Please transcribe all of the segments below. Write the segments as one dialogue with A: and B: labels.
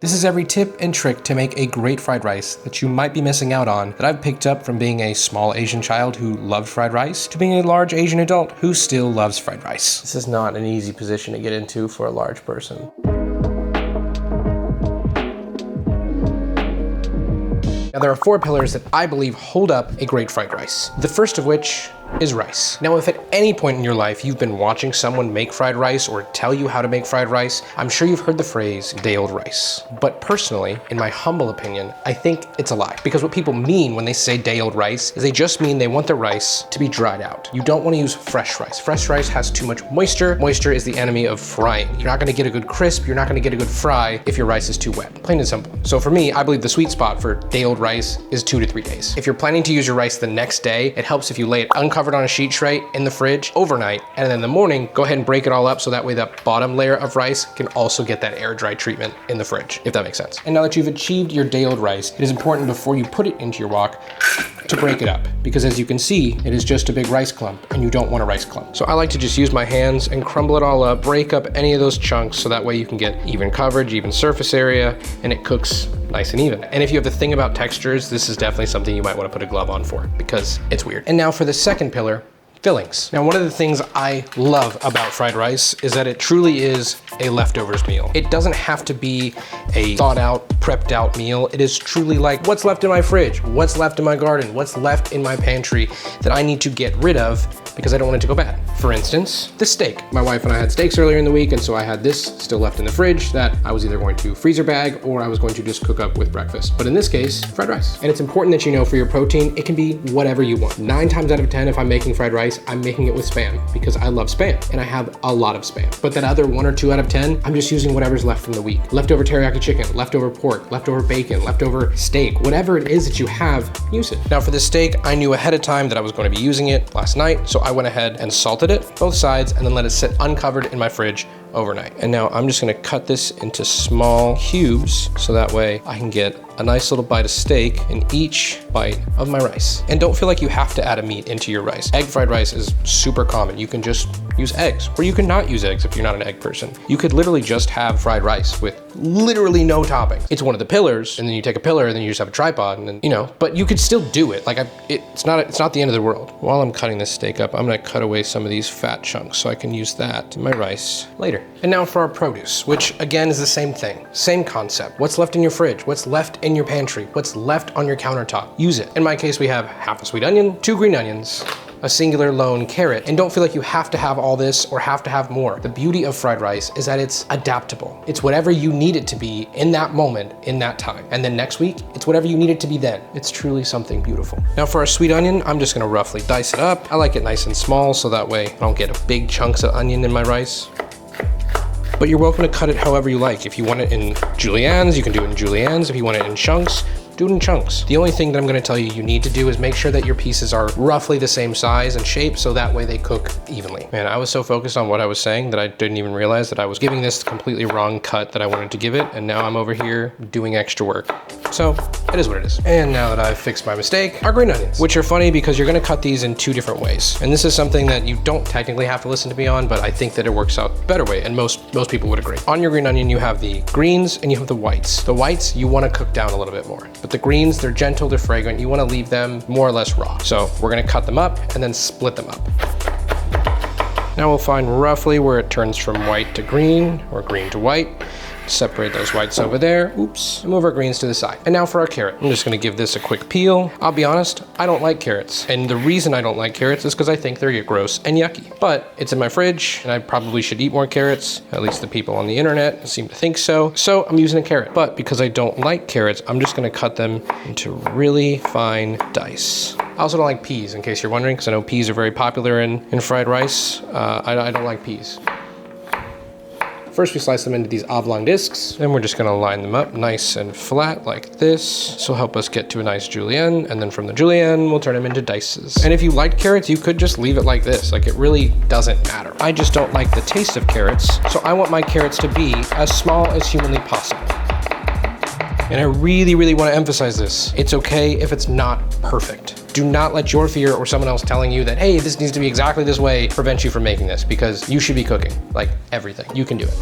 A: This is every tip and trick to make a great fried rice that you might be missing out on that I've picked up from being a small Asian child who loved fried rice to being a large Asian adult who still loves fried rice. This is not an easy position to get into for a large person. Now there are 4 pillars that I believe hold up a great fried rice. The first of which is rice. Now, if at any point in your life you've been watching someone make fried rice or tell you how to make fried rice, I'm sure you've heard the phrase day-old rice. But personally, in my humble opinion, I think it's a lie. Because what people mean when they say day-old rice is they just mean they want the rice to be dried out. You don't want to use fresh rice. Fresh rice has too much moisture. Moisture is the enemy of frying. You're not going to get a good crisp, you're not going to get a good fry if your rice is too wet. Plain and simple. So for me, I believe the sweet spot for day-old rice is 2 to 3 days. If you're planning to use your rice the next day, it helps if you lay it uncovered on a sheet tray in the fridge overnight, and then in the morning go ahead and break it all up so that way that bottom layer of rice can also get that air dry treatment in the fridge, if that makes sense. And now that you've achieved your day-old rice, it is important before you put it into your wok to break it up, because as you can see, it is just a big rice clump and you don't want a rice clump. So I like to just use my hands and crumble it all up, break up any of those chunks so that way you can get even coverage, even surface area, and it cooks nice and even. And if you have the thing about textures, this is definitely something you might want to put a glove on for because it's weird. And now for the second pillar, fillings. Now, one of the things I love about fried rice is that it truly is a leftovers meal. It doesn't have to be a thought out, prepped out meal. It is truly like what's left in my fridge, what's left in my garden, what's left in my pantry that I need to get rid of because I don't want it to go bad. For instance, this steak. My wife and I had steaks earlier in the week, and so I had this still left in the fridge that I was either going to freezer bag or I was going to just cook up with breakfast. But in this case, fried rice. And it's important that you know for your protein, it can be whatever you want. 9 times out of 10, if I'm making fried rice, I'm making it with Spam because I love Spam and I have a lot of Spam. But that other 1 or 2 out of 10, I'm just using whatever's left from the week. Leftover teriyaki chicken, leftover pork, leftover bacon, leftover steak, whatever it is that you have, use it. Now for the steak, I knew ahead of time that I was going to be using it last night, so I went ahead and salted it, both sides, and then let it sit uncovered in my fridge overnight. And now I'm just gonna cut this into small cubes so that way I can get a nice little bite of steak in each bite of my rice. And don't feel like you have to add a meat into your rice. Egg fried rice is super common. You can just use eggs, or you can not use eggs if you're not an egg person. You could literally just have fried rice with literally no toppings. It's one of the pillars, and then you take a pillar and then you just have a tripod, and then, you know, but you could still do it. Like it's not the end of the world. While I'm cutting this steak up, I'm gonna cut away some of these fat chunks so I can use that in my rice later. And now for our produce, which again is the same thing, same concept. What's left in your fridge? What's left in your pantry? What's left on your countertop? Use it. In my case, we have half a sweet onion, 2 green onions, a singular lone carrot, and don't feel like you have to have all this or have to have more. The beauty of fried rice is that it's adaptable. It's whatever you need it to be in that moment, in that time. And then next week, it's whatever you need it to be then. It's truly something beautiful. Now for our sweet onion, I'm just gonna roughly dice it up. I like it nice and small so that way I don't get big chunks of onion in my rice. But you're welcome to cut it however you like. If you want it in juliennes, you can do it in juliennes. If you want it in chunks, do it in chunks. The only thing that I'm gonna tell you need to do is make sure that your pieces are roughly the same size and shape so that way they cook evenly. Man, I was so focused on what I was saying that I didn't even realize that I was giving this the completely wrong cut that I wanted to give it, and now I'm over here doing extra work. So, it is what it is. And now that I've fixed my mistake, our green onions, which are funny because you're gonna cut these in 2 different ways. And this is something that you don't technically have to listen to me on, but I think that it works out a better way, and most people would agree. On your green onion, you have the greens and you have the whites. The whites, you wanna cook down a little bit more. But the greens, they're gentle, they're fragrant. You wanna leave them more or less raw. So we're gonna cut them up and then split them up. Now we'll find roughly where it turns from white to green or green to white. Separate those whites over there. Oops. Move our greens to the side. And now for our carrot. I'm just gonna give this a quick peel. I'll be honest, I don't like carrots. And the reason I don't like carrots is because I think they're gross and yucky. But it's in my fridge and I probably should eat more carrots. At least the people on the internet seem to think so. So I'm using a carrot. But because I don't like carrots, I'm just gonna cut them into really fine dice. I also don't like peas, in case you're wondering, because I know peas are very popular in fried rice. I don't like peas. First, we slice them into these oblong discs, and we're just gonna line them up nice and flat like this. This will help us get to a nice julienne, and then from the julienne, we'll turn them into dices. And if you like carrots, you could just leave it like this. Like, it really doesn't matter. I just don't like the taste of carrots, so I want my carrots to be as small as humanly possible. And I really, really wanna emphasize this. It's okay if it's not perfect. Do not let your fear or someone else telling you that, hey, this needs to be exactly this way, prevent you from making this, because you should be cooking, like everything. You can do it.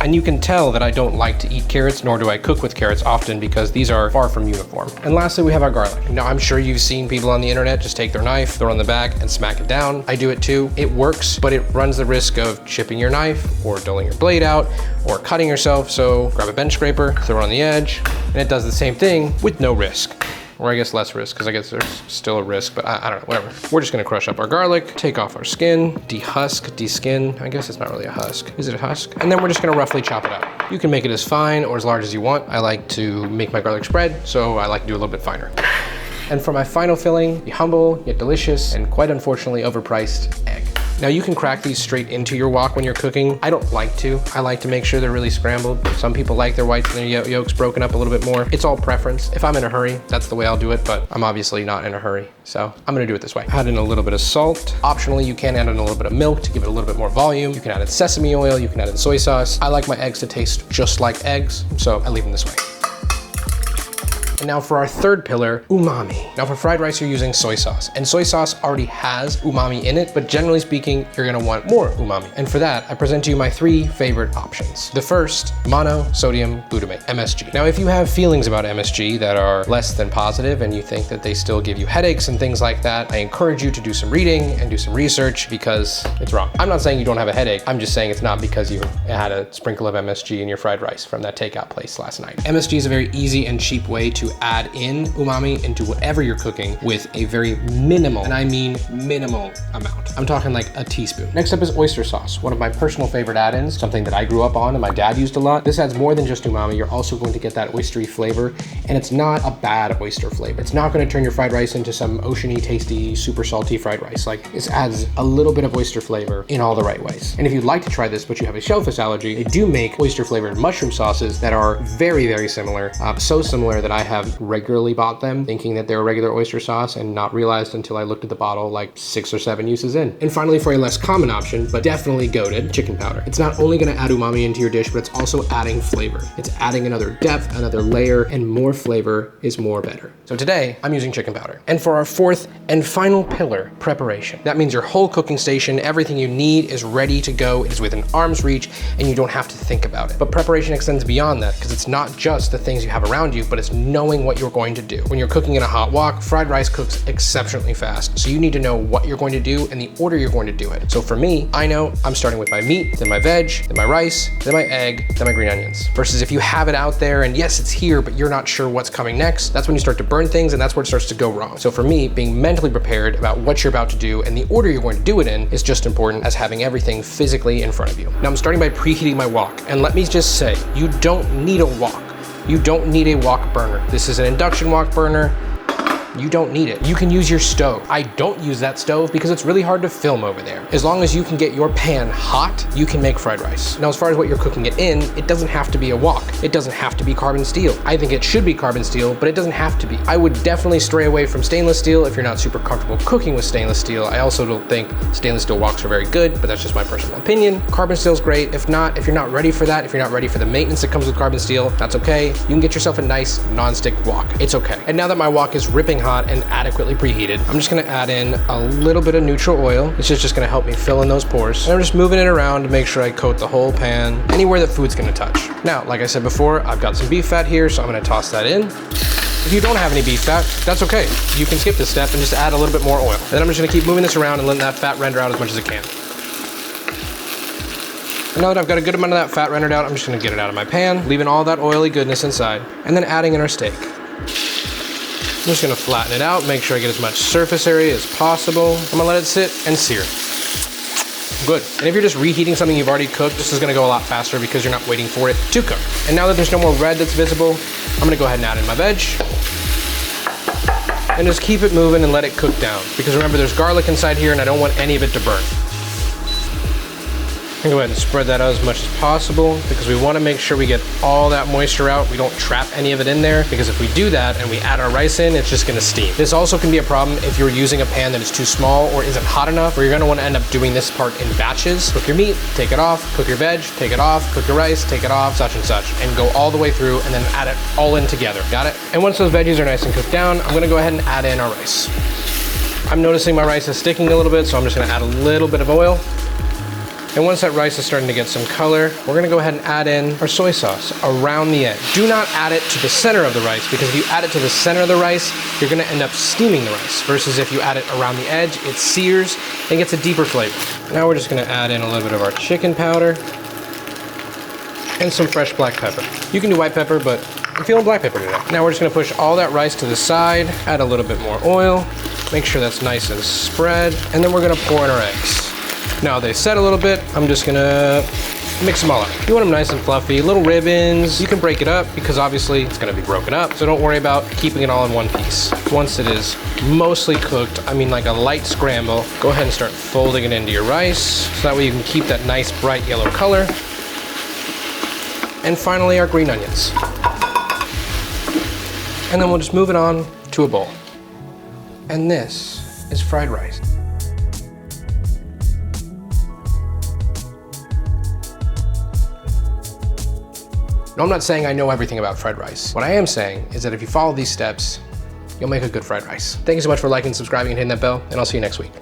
A: And you can tell that I don't like to eat carrots, nor do I cook with carrots often because these are far from uniform. And lastly, we have our garlic. Now, I'm sure you've seen people on the internet just take their knife, throw it on the back, and smack it down. I do it too. It works, but it runs the risk of chipping your knife or dulling your blade out or cutting yourself. So grab a bench scraper, throw it on the edge, and it does the same thing with no risk. Or I guess less risk, because I guess there's still a risk, but I don't know, whatever. We're just gonna crush up our garlic, take off our skin, dehusk, deskin. I guess it's not really a husk. Is it a husk? And then we're just gonna roughly chop it up. You can make it as fine or as large as you want. I like to make my garlic spread, so I like to do a little bit finer. And for my final filling, the humble, yet delicious, and quite unfortunately overpriced egg. Now you can crack these straight into your wok when you're cooking. I don't like to. I like to make sure they're really scrambled. Some people like their whites and their yolks broken up a little bit more. It's all preference. If I'm in a hurry, that's the way I'll do it, but I'm obviously not in a hurry. So I'm gonna do it this way. Add in a little bit of salt. Optionally, you can add in a little bit of milk to give it a little bit more volume. You can add in sesame oil, you can add in soy sauce. I like my eggs to taste just like eggs, so I leave them this way. And now for our third pillar, umami. Now for fried rice, you're using soy sauce, and soy sauce already has umami in it, but generally speaking, you're gonna want more umami. And for that, I present to you my 3 favorite options. The first, monosodium glutamate, MSG. Now, if you have feelings about MSG that are less than positive and you think that they still give you headaches and things like that, I encourage you to do some reading and do some research because it's wrong. I'm not saying you don't have a headache. I'm just saying it's not because you had a sprinkle of MSG in your fried rice from that takeout place last night. MSG is a very easy and cheap way to add in umami into whatever you're cooking with a very minimal, and I mean minimal amount. I'm talking like a teaspoon. Next up is oyster sauce, one of my personal favorite add-ins, something that I grew up on and my dad used a lot. This adds more than just umami. You're also going to get that oystery flavor, and it's not a bad oyster flavor. It's not going to turn your fried rice into some oceany, tasty, super salty fried rice. Like, this adds a little bit of oyster flavor in all the right ways. And if you'd like to try this, but you have a shellfish allergy, they do make oyster flavored mushroom sauces that are very, very similar. So similar that I have regularly bought them thinking that they're a regular oyster sauce and not realized until I looked at the bottle like 6 or 7 uses in. And finally, for a less common option, but definitely goated, chicken powder. It's not only gonna add umami into your dish, but it's also adding flavor. It's adding another depth, another layer, and more flavor is more better. So today, I'm using chicken powder. And for our 4th and final pillar, preparation. That means your whole cooking station, everything you need is ready to go. It is within arm's reach, and you don't have to think about it. But preparation extends beyond that, because it's not just the things you have around you, but it's knowing what you're going to do. When you're cooking in a hot wok, fried rice cooks exceptionally fast. So you need to know what you're going to do and the order you're going to do it. So for me, I know I'm starting with my meat, then my veg, then my rice, then my egg, then my green onions. Versus if you have it out there and yes, it's here, but you're not sure what's coming next, that's when you start to burn things and that's where it starts to go wrong. So for me, being mentally prepared about what you're about to do and the order you're going to do it in is just important as having everything physically in front of you. Now I'm starting by preheating my wok. And let me just say, you don't need a wok. You don't need a wok burner. This is an induction wok burner. You don't need it. You can use your stove. I don't use that stove because it's really hard to film over there. As long as you can get your pan hot, you can make fried rice. Now, as far as what you're cooking it in, it doesn't have to be a wok. It doesn't have to be carbon steel. I think it should be carbon steel, but it doesn't have to be. I would definitely stray away from stainless steel if you're not super comfortable cooking with stainless steel. I also don't think stainless steel woks are very good, but that's just my personal opinion. Carbon steel is great. If not, if you're not ready for that, if you're not ready for the maintenance that comes with carbon steel, that's okay. You can get yourself a nice non-stick wok. It's okay. And now that my wok is ripping hot and adequately preheated, I'm just gonna add in a little bit of neutral oil. It's just gonna help me fill in those pores. And I'm just moving it around to make sure I coat the whole pan, anywhere that food's gonna touch. Now, like I said before, I've got some beef fat here, so I'm gonna toss that in. If you don't have any beef fat, that's okay. You can skip this step and just add a little bit more oil. And then I'm just gonna keep moving this around and letting that fat render out as much as it can. And now that I've got a good amount of that fat rendered out, I'm just gonna get it out of my pan, leaving all that oily goodness inside, and then adding in our steak. I'm just gonna flatten it out, make sure I get as much surface area as possible. I'm gonna let it sit and sear. Good. And if you're just reheating something you've already cooked, this is gonna go a lot faster because you're not waiting for it to cook. And now that there's no more red that's visible, I'm gonna go ahead and add in my veg. And just keep it moving and let it cook down. Because remember, there's garlic inside here and I don't want any of it to burn. And go ahead and spread that out as much as possible because we want to make sure we get all that moisture out. We don't trap any of it in there because if we do that and we add our rice in, it's just going to steam. This also can be a problem if you're using a pan that is too small or isn't hot enough, or you're going to want to end up doing this part in batches. Cook your meat, take it off, cook your veg, take it off, cook your rice, take it off, such and such, and go all the way through and then add it all in together. Got it? And once those veggies are nice and cooked down, I'm going to go ahead and add in our rice. I'm noticing my rice is sticking a little bit, so I'm just going to add a little bit of oil. And once that rice is starting to get some color, we're gonna go ahead and add in our soy sauce around the edge. Do not add it to the center of the rice, because if you add it to the center of the rice, you're gonna end up steaming the rice, versus if you add it around the edge, it sears and gets a deeper flavor. Now we're just gonna add in a little bit of our chicken powder and some fresh black pepper. You can do white pepper, but I'm feeling black pepper today. Now we're just gonna push all that rice to the side, add a little bit more oil, make sure that's nice and spread, and then we're gonna pour in our eggs. Now they set a little bit, I'm just gonna mix them all up. You want them nice and fluffy, little ribbons. You can break it up because obviously it's gonna be broken up, so don't worry about keeping it all in one piece. Once it is mostly cooked, I mean like a light scramble, go ahead and start folding it into your rice, so that way you can keep that nice bright yellow color. And finally our green onions. And then we'll just move it on to a bowl. And this is fried rice. No, I'm not saying I know everything about fried rice. What I am saying is that if you follow these steps, you'll make a good fried rice. Thank you so much for liking, subscribing, and hitting that bell, and I'll see you next week.